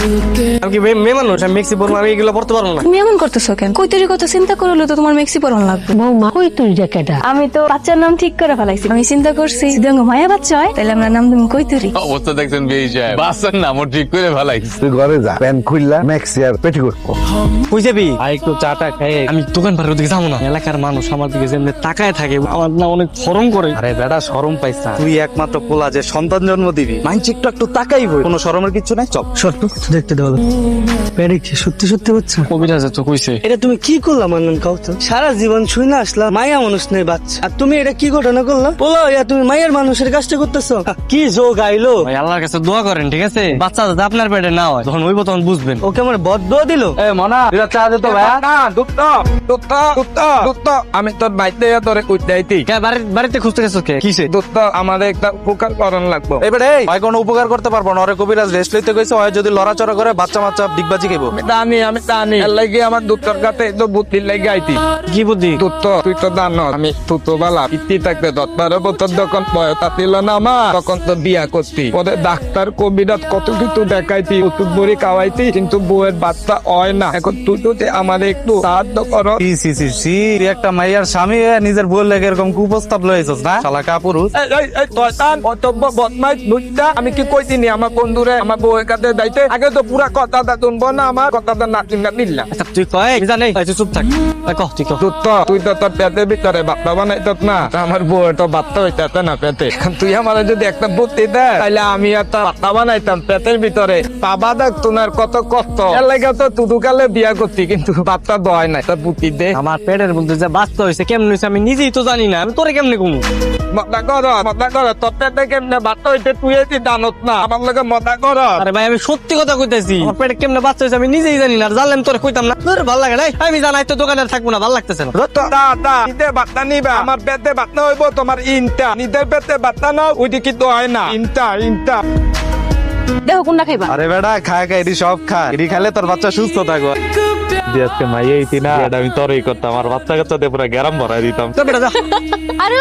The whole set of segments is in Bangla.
আমি কি মেয়ে মানুষ? আমি মেক্সি পরবো, আমি এগুলো পড়তে পারবো না। তুমি এমন করতেছো কেন? কৈতরি কথা চিন্তা করলে তো তোমার মেক্সি পরন লাগবে। বৌমা কই তুই জ্যাকেটা? আমি তো বাচ্চার নাম ঠিক করে ফেলাইছি। আমি চিন্তা করছি যদি আমার মায়া বাচ্চা হয় তাহলে আমরা নাম দেবো কৈতরি। অবস্থা দেখছেন বেশ সাহেব, বাচ্চার নামও ঠিক করে ফেলাইছে। তুই ঘরে যা, প্যান্ট খুললা, ম্যাক্সি আর পেটিকোট পর। কই যাবি? আর একটু চাটা খাই। আমি দোকান পাড়ের দিকে যাবো না। এলাকার মানুষ আমার দিকে যেমনি তাকায় থাকে, আমার না অনেক শরম করে। আরে বেটা শরম পাইছ না, তুই একমাত্র পোলা যে সন্তান জন্ম দিবি, মাইন্ড একটু একটু তাকাইব, কোনো শরমের কিছু নাই। চল সত্য দেখতে দেওয়া পেরে কি সত্যি সত্যি হচ্ছে? কবিরাজ তো কইছে। এটা তুমি কি করলা মান্নান কাউ তো? সারা জীবন শুই না আসলা মায়া মানুষ নেই বাচ্চা, আর তুমি এটা কি ঘটনা করলা? বলো তুমি মায়ের মানুষের কাজটা করতেছো, কি যোগ আইলো? ভাই আল্লাহর কাছে দোয়া করেন, ঠিক আছে? বাচ্চা যাতে আপনার পেটে না হয়, যখন হইব তখন বুঝবেন। ওকে আমার বদ্ধ দিল। এ মনা তুই চা দে তো ভাই। না দুধ আমি তোর বাইতে তোরে কইতাইতি। কে বাড়িতে খুঁজতে গেছো কে? কিসে? দুধ আমাদের একটা উপকার করন লাগবো। এবারে ভাই কোনো উপকার করতে পারবো না, ওরে কবিরাজ রেস্ট লইতে কইছে, হয় যদি লড়াচড়া করে বাচ্চা ডিগবাজি খাইবো। আমি জানি এর লাগি আমার দুধটার কাছে তো বুদ্ধির লাগি আইতি। কি বুদ্ধি? তুই তো জানো আমি তুতো বালা পিত্তি থাকতে 10-12 বছর যখন বয়স ছিল না আমার, তখন তো বিয়া করতি। পরে ডাক্তার কবিরাজ কত কিছু দেখাইতি, ওষুধ বড়ি খাওয়াইতি, কিন্তু বউয়ের বাচ্চা হয় না। এখন তুই তো আমার একটু সাহায্য করো। তুই একটা মাইয়ার স্বামী হয়ে নিজের বউয়ের লেগে এরকম কুপ্রস্তাব লইছস না, শালা কাপুরুষ। আমি কি কইছিনি আমার বন্ধুরে আমার বউয়ের কাছে যাইতে? আগে তো পুরা কথাটা শুনবো না, আমার কথাটা না শুনলে নিল। আচ্ছা তুই কয় জানি, তুই চুপ থাক। কহ তুই কহ। তুই তো তোর পেটের ভিতরে বাচ্চা বানাইত না, আমার বউয়ের তো বাচ্চা হইতে না পেটে। এখন তুই আমার যদি একটা বুদ্ধি দেয় তাহলে আমি একটা বাচ্চা বানাইতাম পেটের ভিতরে। বাবা দেখ তোমার কত কষ্ট, এর লাগে তো তুদুকালে বিয়া করতি, কিন্তু বাচ্চা দয় নাই। তোর বুদ্ধি দে। আমার পেটের মধ্যে যে বাচ্চা হয়েছে কেমন হয়েছে আমি নিজেই তো জানি না, আমি তোরে কেমনে কমু? মজা কর তোর পেটে কেমনে বাচ্চা হইতে তুই এসে জানত না, আমার লাগে মজা কর। আরে ভাই আমি সত্যি কথা কইতেছি, আমার পেটে কেমনে বাচ্চা হয়েছে আমি নিজেই জানি না, আর জানলাম তোরে কইতাম না। তোর ভালো লাগে না, আমি জানাই তো দোকানে থাকবো না, ভালো লাগতেছে না। নিজে বাচ্চা নিবা, আমার পেটে বাচ্চা হইব তোমার ইনটা, নিজের পেটে বাচ্চা নাও, ওইটি কিন্তু হয় না। ইনটা দেখো কোনটা খাইবা? আরে বেটা খা এটি সব খা, এটি খাইলে তোর বাচ্চা সুস্থ থাকো। আজকে মাইয়াইতি না, এটা আমি তোরই করতাম, আমার বাচ্চা কাচ্চাতে পুরো গ্যারাম ভরাই দিতাম। আরে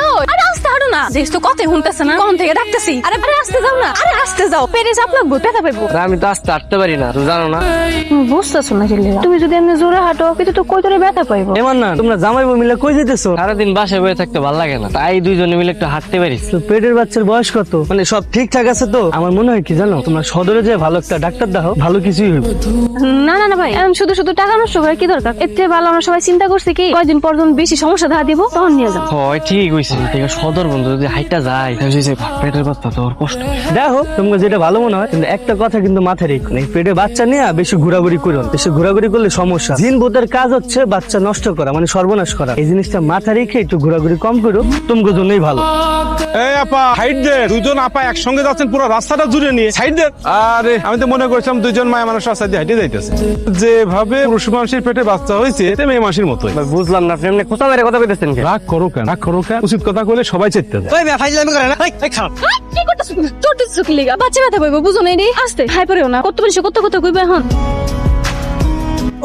আস্তে হাঁটো না, দেখছ তো কথাই শুনতেছে না, কোন থেকে ডাকতেছি। আরে আস্তে যাও না, আরে আস্তে যাও, পেরে চাপ লাগবো, ব্যথা পাইবো। আমি তো আস্তে হাঁটতে পারি না, তুই জানো না। বুঝতেছো না কিল্লিরা, তুমি যদি এমনি জোরে হাঁটো কিন্তু তো কৈতরে ব্যথা পাইবো। এমন না তোমরা জামাই বউ মিলে কই যেতেছো? সারাদিন বাসায় বসে থাকতে ভালো লাগে না, তাই দুইজনে মিলে একটু হাঁটতে পারিস। তো পেটের বাচ্চার বয়স কত? মানে সব ঠিকঠাক আছে তো? আমার মনে হয় কি জানো, তোমরা সদরে যে ভালো একটা ডাক্তার দাও, ভালো কিছুই হইবে। না না না ভাই, এখন শুধু শুধু টাকা নষ্ট করে কি দরকার? এর থেকে ভালো আমরা সবাই চিন্তা করছি কি কয়দিন পর যখন বেশি সমস্যা দেখা দিব তখন নিয়ে যাবো। হয় ঠিক হইছে, ঠিক আছে। সদর বন্ধু যদি হাইটা যায় পেটের বাচ্চা তো ওর কষ্ট। দেখো তোমাকে যেটা ভালো মনে হয়, কিন্তু একটা কথা কিন্তু মাথায় রেখো, এই পেটে বাচ্চা নিয়ে বেশি ঘোরাঘুরি করো না। বেশি ঘোরাঘুরি করলে সমস্যা। জিন বোধের কাজ হচ্ছে বাচ্চা নষ্ট করা, মানে সর্বনাশ করা। এই জিনিসটা মাথায় রেখে একটু ঘোরাঘুরি কম করো, তোমার জন্যই ভালো। এই আপা সাইড দে, দুজন আপা একসঙ্গে যাচ্ছেন পুরো রাস্তাটা জুড়ে নিয়ে, সাইড দে। আরে আমি তো মনে করছিলাম দুজন মায়া মানুষ রাস্তা দিয়ে হেঁটে যাইতেছে। যেভাবে পুরুষ মানুষের পেটে বাচ্চা হয়েছে এতে মেয়ে মানুষের মতোই। বুঝলাম না, আপনি এমনি কোথা মেরে কথা কইতেছেন? রাগ করো কেন? উচিত কথা কইলে সবাই চেতে যায়। ওই বে ফাইজলামি করে না, এই খারাপ। কি করতেছ? চড়তেছ কি লাগা? বাচ্চা ব্যথা পাইবো, বুঝো না রে? আস্তে হাই পড়েও না, কত বেশি কত কথা কইবে এখন।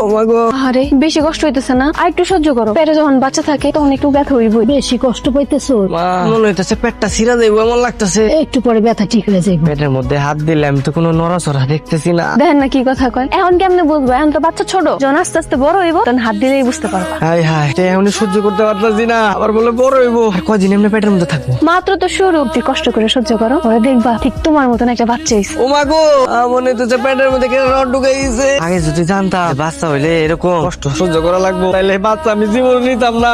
ও মা গো, আরে বেশি কষ্ট হইতেছে না? আর একটু সহ্য করো, পেটে যখন বাচ্চা থাকে তখন একটু ব্যথা হইবই। বেশি কষ্ট পাইতেছো? মনে হইতেছে পেটটা ছিঁড়া যাইবো এমন লাগতেছে। একটু পরে ব্যথা ঠিক হয়ে যাবে। পেটের মধ্যে হাত দিলে আমি তো কোনো নড়াচড়া দেখতেছি না। দেখেন না কি কথা কয়। এখন কেমনে বুঝবো? এখন তো বাচ্চা ছোট, যখন আস্তে আস্তে বড় হইব তখন হাত দিলেই বুঝতে পারবা। হাই হাই, এখন সহ্য করতে পারতাছি না, আবার বলে বড় হইবো। আর কয়দিন এমনি পেটের মধ্যে থাকবো? মাত্র তো শুরু, তুই কষ্ট করে সহ্য করো, ওরা দেখবা ঠিক তোমার মতন একটা বাচ্চা হইছে। ও মা গো, মনে হইতেছে পেটের মধ্যে কেন রড ঢুকাইছে। আগে যদি জানতাম বাচ্চা হইলে এরকম কষ্ট সহ্য করা লাগবো, তাইলে বাচ্চা আমি জীবন নিতাম না।